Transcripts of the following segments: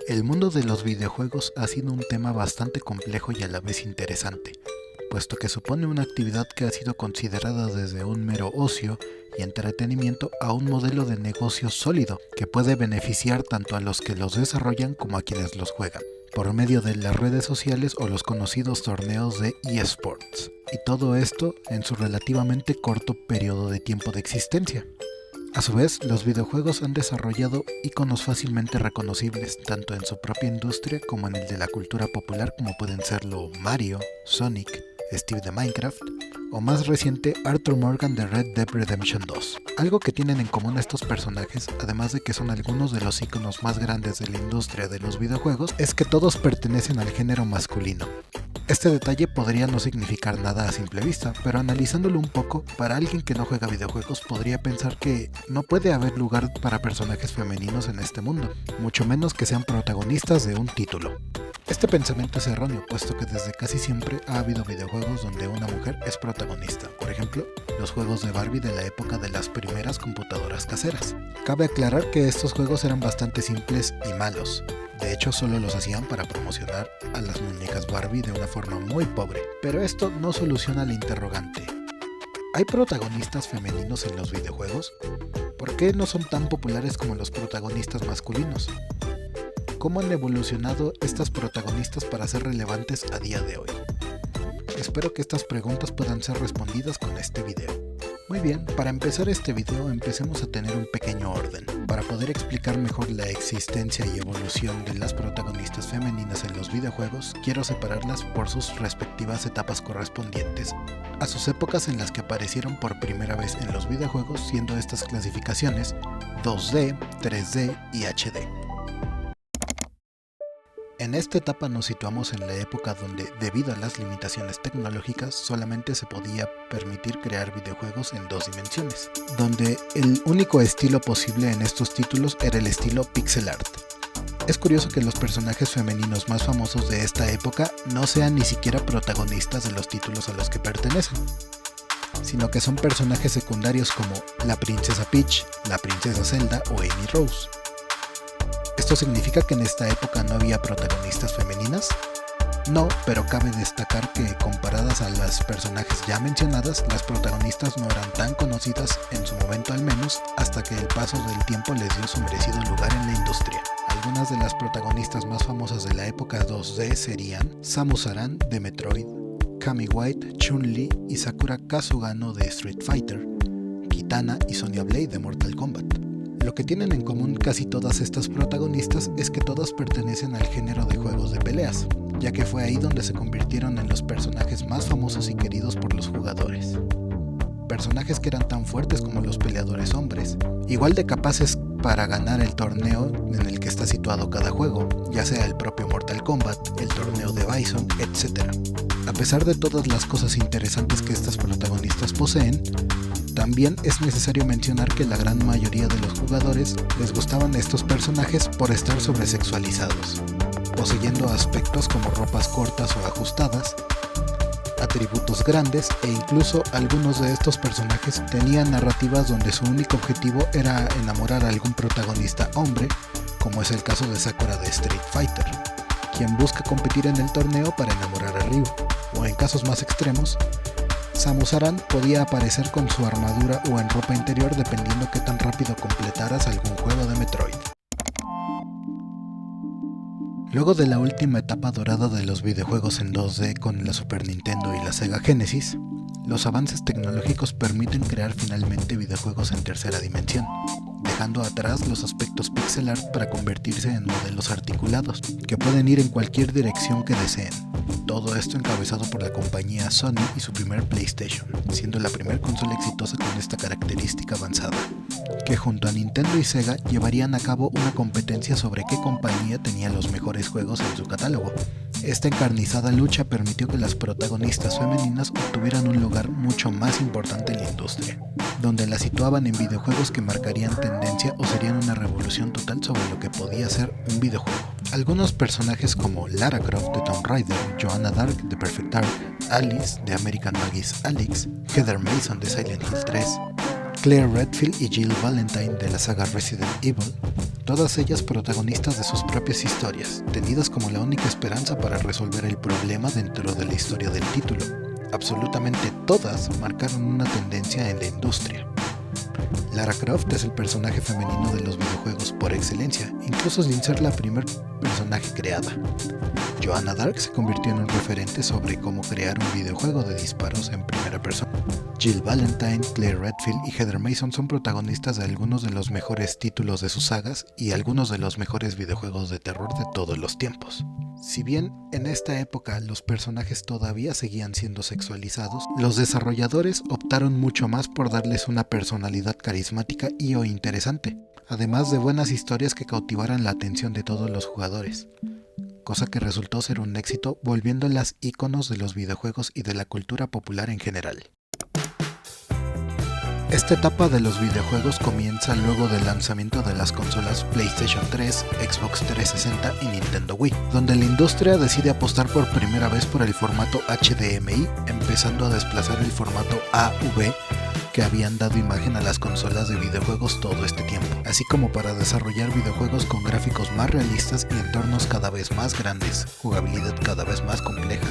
El mundo de los videojuegos ha sido un tema bastante complejo y a la vez interesante, puesto que supone una actividad que ha sido considerada desde un mero ocio y entretenimiento a un modelo de negocio sólido que puede beneficiar tanto a los que los desarrollan como a quienes los juegan, por medio de las redes sociales o los conocidos torneos de eSports, y todo esto en su relativamente corto periodo de tiempo de existencia. A su vez, los videojuegos han desarrollado iconos fácilmente reconocibles tanto en su propia industria como en el de la cultura popular, como pueden serlo Mario, Sonic, Steve de Minecraft o más reciente Arthur Morgan de Red Dead Redemption 2. Algo que tienen en común estos personajes, además de que son algunos de los iconos más grandes de la industria de los videojuegos, es que todos pertenecen al género masculino. Este detalle podría no significar nada a simple vista, pero analizándolo un poco, para alguien que no juega videojuegos podría pensar que no puede haber lugar para personajes femeninos en este mundo, mucho menos que sean protagonistas de un título. Este pensamiento es erróneo, puesto que desde casi siempre ha habido videojuegos donde una mujer es protagonista, por ejemplo, los juegos de Barbie de la época de las primeras computadoras caseras. Cabe aclarar que estos juegos eran bastante simples y malos. De hecho, solo los hacían para promocionar a las muñecas Barbie de una forma muy pobre. Pero esto no soluciona el interrogante. ¿Hay protagonistas femeninos en los videojuegos? ¿Por qué no son tan populares como los protagonistas masculinos? ¿Cómo han evolucionado estas protagonistas para ser relevantes a día de hoy? Espero que estas preguntas puedan ser respondidas con este video. Muy bien, para empezar este video empecemos a tener un pequeño orden. Para poder explicar mejor la existencia y evolución de las protagonistas femeninas en los videojuegos, quiero separarlas por sus respectivas etapas correspondientes a sus épocas en las que aparecieron por primera vez en los videojuegos, siendo estas clasificaciones 2D, 3D y HD. En esta etapa nos situamos en la época donde, debido a las limitaciones tecnológicas, solamente se podía permitir crear videojuegos en dos dimensiones, donde el único estilo posible en estos títulos era el estilo pixel art. Es curioso que los personajes femeninos más famosos de esta época no sean ni siquiera protagonistas de los títulos a los que pertenecen, sino que son personajes secundarios como la princesa Peach, la princesa Zelda o Amy Rose. ¿Esto significa que en esta época no había protagonistas femeninas? No, pero cabe destacar que comparadas a las personajes ya mencionadas, las protagonistas no eran tan conocidas, en su momento al menos, hasta que el paso del tiempo les dio su merecido lugar en la industria. Algunas de las protagonistas más famosas de la época 2D serían Samus Aran de Metroid, Cammy White, Chun-Li y Sakura Kazugano de Street Fighter, Kitana y Sonya Blade de Mortal Kombat. Lo que tienen en común casi todas estas protagonistas es que todas pertenecen al género de juegos de peleas, ya que fue ahí donde se convirtieron en los personajes más famosos y queridos por los jugadores. Personajes que eran tan fuertes como los peleadores hombres, igual de capaces para ganar el torneo en el que está situado cada juego, ya sea el propio Mortal Kombat, el torneo de Bison, etc. A pesar de todas las cosas interesantes que estas protagonistas poseen, también es necesario mencionar que la gran mayoría de los jugadores les gustaban estos personajes por estar sobresexualizados, poseyendo aspectos como ropas cortas o ajustadas, atributos grandes e incluso algunos de estos personajes tenían narrativas donde su único objetivo era enamorar a algún protagonista hombre, como es el caso de Sakura de Street Fighter, quien busca competir en el torneo para enamorar a Ryu, o en casos más extremos, Samus Aran podía aparecer con su armadura o en ropa interior dependiendo qué tan rápido completaras algún juego de Metroid. Luego de la última etapa dorada de los videojuegos en 2D con la Super Nintendo y la Sega Genesis, los avances tecnológicos permiten crear finalmente videojuegos en tercera dimensión, dejando atrás los aspectos pixel art para convertirse en modelos articulados, que pueden ir en cualquier dirección que deseen. Todo esto encabezado por la compañía Sony y su primer PlayStation, siendo la primera consola exitosa con esta característica avanzada, que junto a Nintendo y Sega llevarían a cabo una competencia sobre qué compañía tenía los mejores juegos en su catálogo. Esta encarnizada lucha permitió que las protagonistas femeninas obtuvieran un lugar mucho más importante en la industria, donde las situaban en videojuegos que marcarían tendencia o serían una revolución total sobre lo que podía ser un videojuego. Algunos personajes como Lara Croft de Tomb Raider, Joanna Dark de Perfect Dark, Alice de American Maggie's Alyx, Heather Mason de Silent Hill 3, Claire Redfield y Jill Valentine de la saga Resident Evil, todas ellas protagonistas de sus propias historias, tenidas como la única esperanza para resolver el problema dentro de la historia del título. Absolutamente todas marcaron una tendencia en la industria. Lara Croft es el personaje femenino de los videojuegos por excelencia, incluso sin ser la primer personaje creada. Joanna Dark se convirtió en un referente sobre cómo crear un videojuego de disparos en primera persona. Jill Valentine, Claire Redfield y Heather Mason son protagonistas de algunos de los mejores títulos de sus sagas y algunos de los mejores videojuegos de terror de todos los tiempos. Si bien en esta época los personajes todavía seguían siendo sexualizados, los desarrolladores optaron mucho más por darles una personalidad carismática y o interesante, además de buenas historias que cautivaran la atención de todos los jugadores, cosa que resultó ser un éxito, volviéndolas íconos de los videojuegos y de la cultura popular en general. Esta etapa de los videojuegos comienza luego del lanzamiento de las consolas PlayStation 3, Xbox 360 y Nintendo Wii, donde la industria decide apostar por primera vez por el formato HDMI, empezando a desplazar el formato AV que habían dado imagen a las consolas de videojuegos todo este tiempo, así como para desarrollar videojuegos con gráficos más realistas y entornos cada vez más grandes, jugabilidad cada vez más compleja,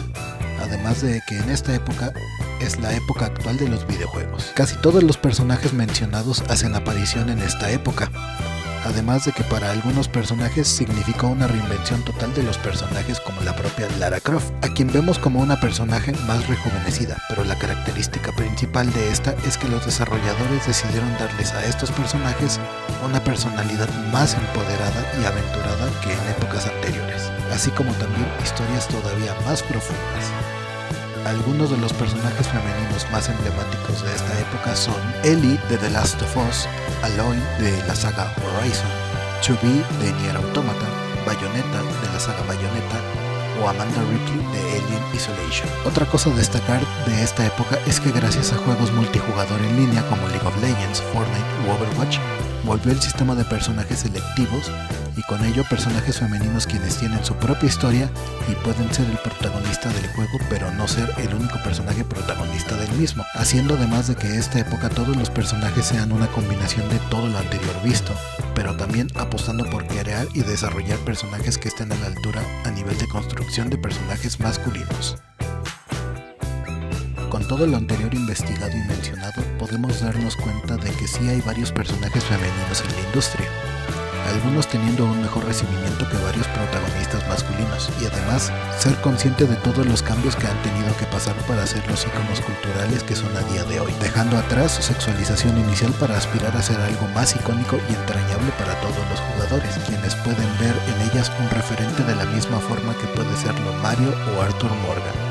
además de que en esta época es la época actual de los videojuegos. Casi todos los personajes mencionados hacen aparición en esta época, además de que para algunos personajes significó una reinvención total de los personajes como la propia Lara Croft, a quien vemos como una personaje más rejuvenecida, pero la característica principal de esta es que los desarrolladores decidieron darles a estos personajes una personalidad más empoderada y aventurada que en épocas anteriores, así como también historias todavía más profundas. Algunos de los personajes femeninos más emblemáticos de esta época son Ellie de The Last of Us, Aloy de la saga Horizon, 2B de Nier Automata, Bayonetta de la saga Bayonetta o Amanda Ripley de Alien Isolation. Otra cosa a destacar de esta época es que gracias a juegos multijugador en línea como League of Legends, Fortnite u Overwatch, volvió el sistema de personajes selectivos y con ello personajes femeninos quienes tienen su propia historia y pueden ser el protagonista del juego pero no ser el único personaje protagonista del mismo, haciendo además de que esta época todos los personajes sean una combinación de todo lo anterior visto, pero también apostando por crear y desarrollar personajes que estén a la altura a nivel de construcción de personajes masculinos. Con todo lo anterior investigado y mencionado, podemos darnos cuenta de que sí hay varios personajes femeninos en la industria, algunos teniendo un mejor recibimiento que varios protagonistas masculinos, y además ser consciente de todos los cambios que han tenido que pasar para ser los íconos culturales que son a día de hoy, dejando atrás su sexualización inicial para aspirar a ser algo más icónico y entrañable para todos los jugadores, quienes pueden ver en ellas un referente de la misma forma que puede serlo Mario o Arthur Morgan.